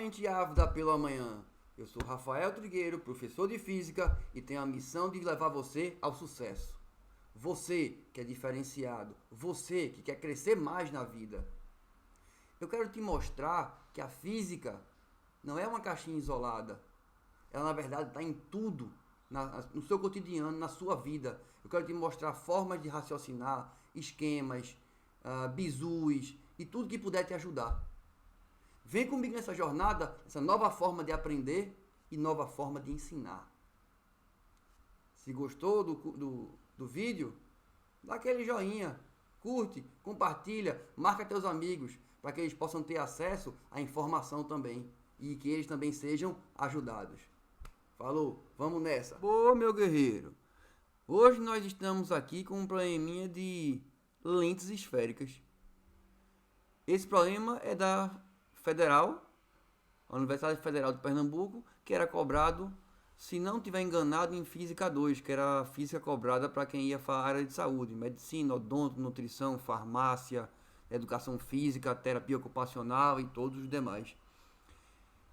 Mente ávida pela manhã. Eu sou Rafael Trigueiro, professor de física e tenho a missão de levar você ao sucesso. Você que é diferenciado, você que quer crescer mais na vida. Eu quero te mostrar que a física não é uma caixinha isolada. Ela na verdade está em tudo, no seu cotidiano, na sua vida. Eu quero te mostrar formas de raciocinar, esquemas, bizus e tudo que puder te ajudar. Vem comigo nessa jornada, essa nova forma de aprender e nova forma de ensinar. Se gostou do vídeo, dá aquele joinha, curte, compartilha, marca teus amigos, para que eles possam ter acesso à informação também e que eles também sejam ajudados. Falou, vamos nessa. Boa, meu guerreiro. Hoje nós estamos aqui com um probleminha de lentes esféricas. Esse problema é da Federal, a Universidade Federal de Pernambuco, que era cobrado, se não tiver enganado, em Física 2, que era a física cobrada para quem ia para a área de saúde, medicina, odonto, nutrição, farmácia, educação física, terapia ocupacional e todos os demais.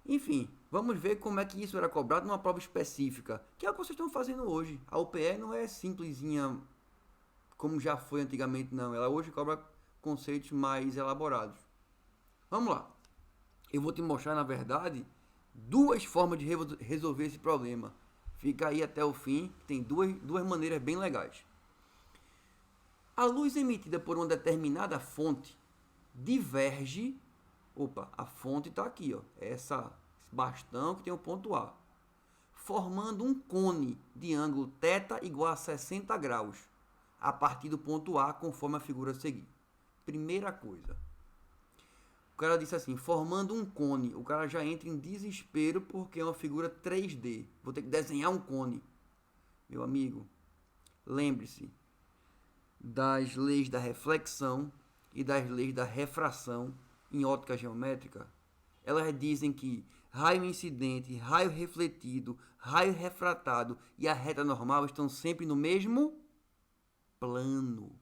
Enfim, vamos ver como é que isso era cobrado numa prova específica, que é o que vocês estão fazendo hoje. A UPE não é simplesinha como já foi antigamente, não. Ela hoje cobra conceitos mais elaborados. Vamos lá. Eu vou te mostrar, na verdade, duas formas de resolver esse problema. Fica aí até o fim, tem duas maneiras bem legais. A luz emitida por uma determinada fonte diverge. Opa, a fonte está aqui, ó. Esse bastão que tem o ponto A. Formando um cone de ângulo θ igual a 60 graus. A partir do ponto A, conforme a figura a seguir. Primeira coisa. O cara disse assim, formando um cone. O cara já entra em desespero porque é uma figura 3D. Vou ter que desenhar um cone. Meu amigo, lembre-se das leis da reflexão e das leis da refração em ótica geométrica. Elas dizem que raio incidente, raio refletido, raio refratado e a reta normal estão sempre no mesmo plano.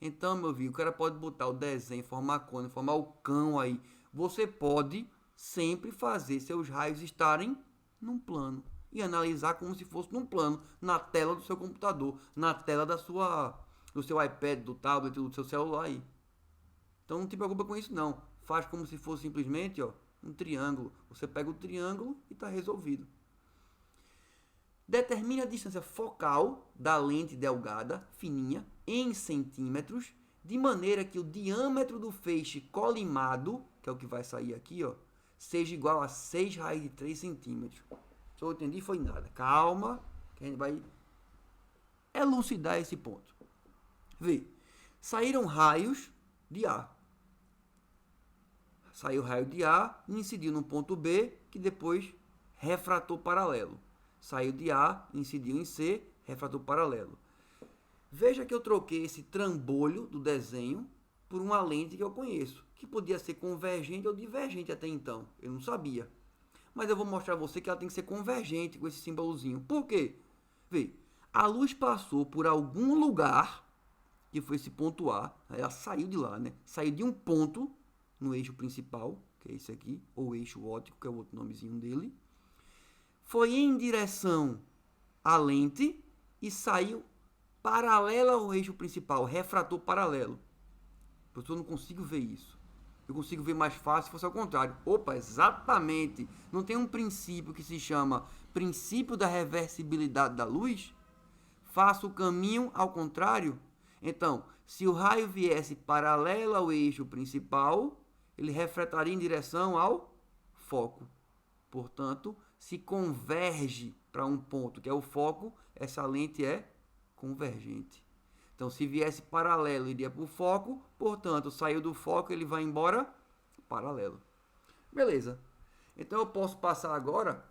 Então, meu filho, o cara pode botar o desenho, formar cone, formar o cão aí. Você pode sempre fazer seus raios estarem num plano e analisar como se fosse num plano, na tela do seu computador, na tela do seu iPad, do tablet, do seu celular aí. Então não te preocupa com isso não. Faz como se fosse simplesmente, ó, um triângulo. Você pega o triângulo e está resolvido. Determine a distância focal da lente delgada, fininha, em centímetros, de maneira que o diâmetro do feixe colimado, que é o que vai sair aqui, ó, seja igual a 6 raios de 3 centímetros. Se eu entendi, foi nada. Calma, que a gente vai elucidar esse ponto. Vê, saíram raios de A. Saiu raio de A e incidiu no ponto B, que depois refratou paralelo. Saiu de A, incidiu em C, refratou paralelo. Veja que eu troquei esse trambolho do desenho por uma lente que eu conheço, que podia ser convergente ou divergente até então. Eu não sabia. Mas eu vou mostrar a você que ela tem que ser convergente com esse símbolozinho. Por quê? Vê, a luz passou por algum lugar, que foi esse ponto A, ela saiu de lá, né? Saiu de um ponto no eixo principal, que é esse aqui, ou eixo óptico, que é o outro nomezinho dele. Foi em direção à lente e saiu paralela ao eixo principal, refratou paralelo. Professor, eu não consigo ver isso. Eu consigo ver mais fácil se fosse ao contrário. Opa, exatamente. Não tem um princípio que se chama princípio da reversibilidade da luz? Faça o caminho ao contrário. Então, se o raio viesse paralelo ao eixo principal, ele refrataria em direção ao foco. Portanto, se converge para um ponto que é o foco, essa lente é convergente. Então, se viesse paralelo, iria para o foco, portanto, saiu do foco, ele vai embora paralelo. Beleza. Então, eu posso passar agora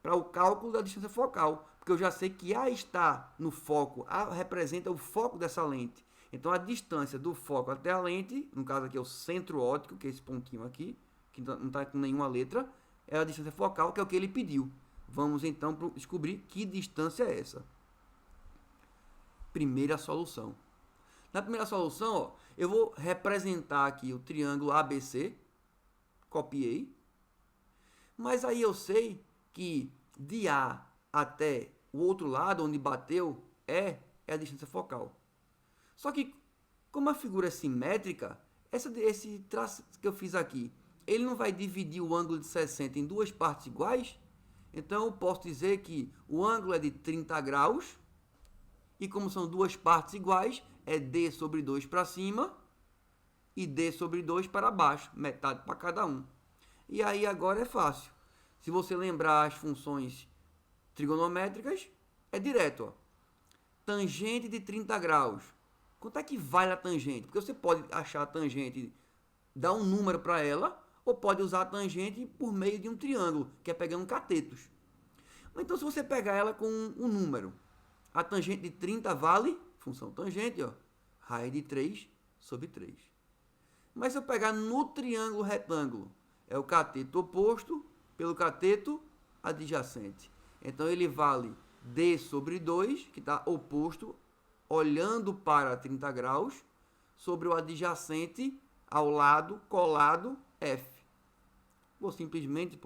para o cálculo da distância focal, porque eu já sei que A está no foco, A representa o foco dessa lente. Então, a distância do foco até a lente, no caso aqui é o centro óptico, que é esse pontinho aqui, que não está com nenhuma letra, é a distância focal, que é o que ele pediu. Vamos então descobrir que distância é essa. Primeira solução. Na primeira solução, ó, eu vou representar aqui o triângulo ABC. Copiei. Mas aí eu sei que de A até o outro lado, onde bateu, é a distância focal. Só que, como a figura é simétrica, esse traço que eu fiz aqui, ele não vai dividir o ângulo de 60 em duas partes iguais? Então, eu posso dizer que o ângulo é de 30 graus, e como são duas partes iguais, é D sobre 2 para cima e D sobre 2 para baixo, metade para cada um. E aí agora é fácil. Se você lembrar as funções trigonométricas, é direto. Ó. Tangente de 30 graus. Quanto é que vale a tangente? Porque você pode achar a tangente, dar um número para ela, ou pode usar a tangente por meio de um triângulo, que é pegando catetos. Então, se você pegar ela com um número, a tangente de 30 vale, função tangente, ó, raiz de 3 sobre 3. Mas se eu pegar no triângulo retângulo, é o cateto oposto pelo cateto adjacente. Então, ele vale D sobre 2, que está oposto, olhando para 30 graus, sobre o adjacente ao lado, colado, F. Vou simplesmente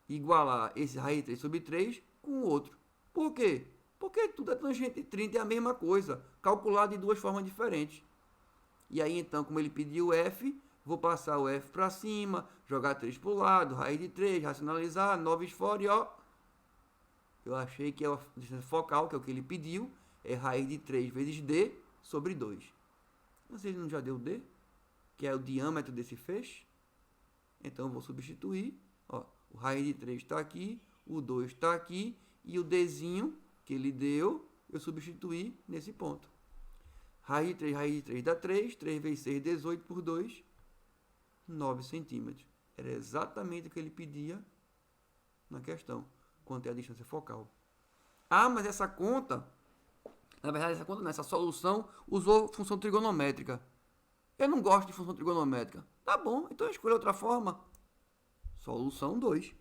igualar esse raiz de 3 sobre 3 com o outro. Por quê? Porque tudo é tangente de 30, é a mesma coisa, calculado de duas formas diferentes. E aí, então, como ele pediu F, vou passar o F para cima, jogar 3 para o lado, raiz de 3, racionalizar, 9 fora e ó. Eu achei que é a distância focal, que é o que ele pediu, é raiz de 3 vezes D sobre 2. Mas ele não já deu D, que é o diâmetro desse feixe. Então, eu vou substituir. Ó, o raiz de 3 está aqui, o 2 está aqui, e o Dzinho que ele deu, eu substituí nesse ponto. Raiz de 3 dá 3, 3 vezes 6, 18 por 2, 9 centímetros. Era exatamente o que ele pedia na questão, quanto é a distância focal. Ah, mas essa conta, na verdade essa conta não, essa solução usou função trigonométrica. Eu não gosto de função trigonométrica. Tá bom, então eu escolho outra forma. Solução 2.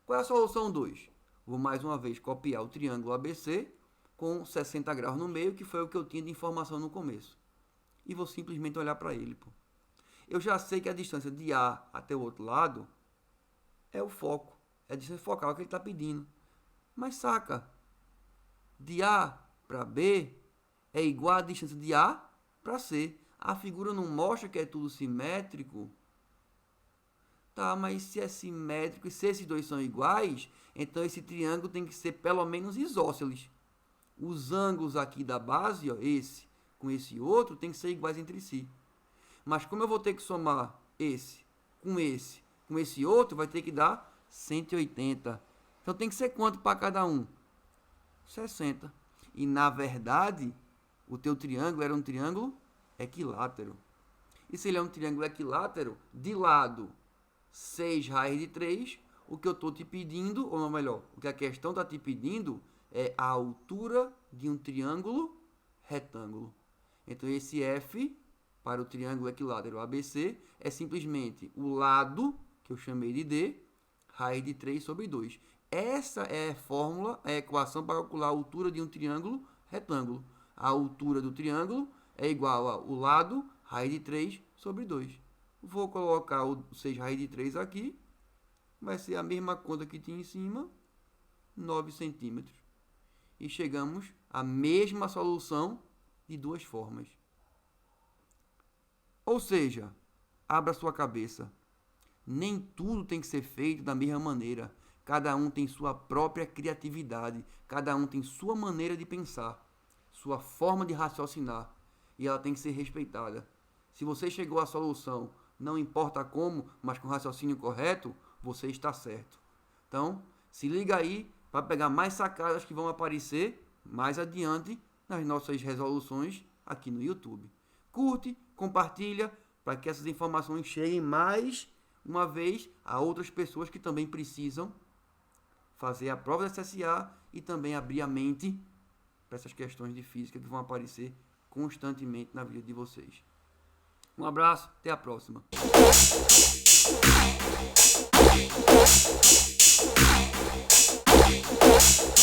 Qual é a solução 2? Vou mais uma vez copiar o triângulo ABC com 60 graus no meio, que foi o que eu tinha de informação no começo. E vou simplesmente olhar para ele. Eu já sei que a distância de A até o outro lado é o foco. É a distância focal que ele está pedindo. Mas saca, de A para B é igual a distância de A para C. A figura não mostra que é tudo simétrico. Tá, mas se é simétrico e se esses dois são iguais, então esse triângulo tem que ser pelo menos isósceles. Os ângulos aqui da base, ó, esse com esse outro, tem que ser iguais entre si. Mas como eu vou ter que somar esse com esse outro, vai ter que dar 180. Então tem que ser quanto para cada um? 60. E na verdade, o teu triângulo era um triângulo equilátero. E se ele é um triângulo equilátero, de lado 6 raiz de 3, o que eu estou te pedindo, ou melhor, o que a questão está te pedindo é a altura de um triângulo retângulo. Então, esse F, para o triângulo equilátero ABC, é simplesmente o lado, que eu chamei de D, raiz de 3 sobre 2. Essa é a fórmula, é a equação para calcular a altura de um triângulo retângulo. A altura do triângulo é igual ao lado, raiz de 3 sobre 2. Vou colocar o 6 raiz de 3 aqui. Vai ser a mesma conta que tinha em cima, 9 centímetros. E chegamos à mesma solução de duas formas. Ou seja, abra sua cabeça. Nem tudo tem que ser feito da mesma maneira. Cada um tem sua própria criatividade. Cada um tem sua maneira de pensar, sua forma de raciocinar. E ela tem que ser respeitada. Se você chegou à solução, não importa como, mas com raciocínio correto, você está certo. Então, se liga aí para pegar mais sacadas que vão aparecer mais adiante nas nossas resoluções aqui no YouTube. Curte, compartilha, para que essas informações cheguem mais uma vez a outras pessoas que também precisam fazer a prova da SSA e também abrir a mente para essas questões de física que vão aparecer constantemente na vida de vocês. Um abraço, até a próxima.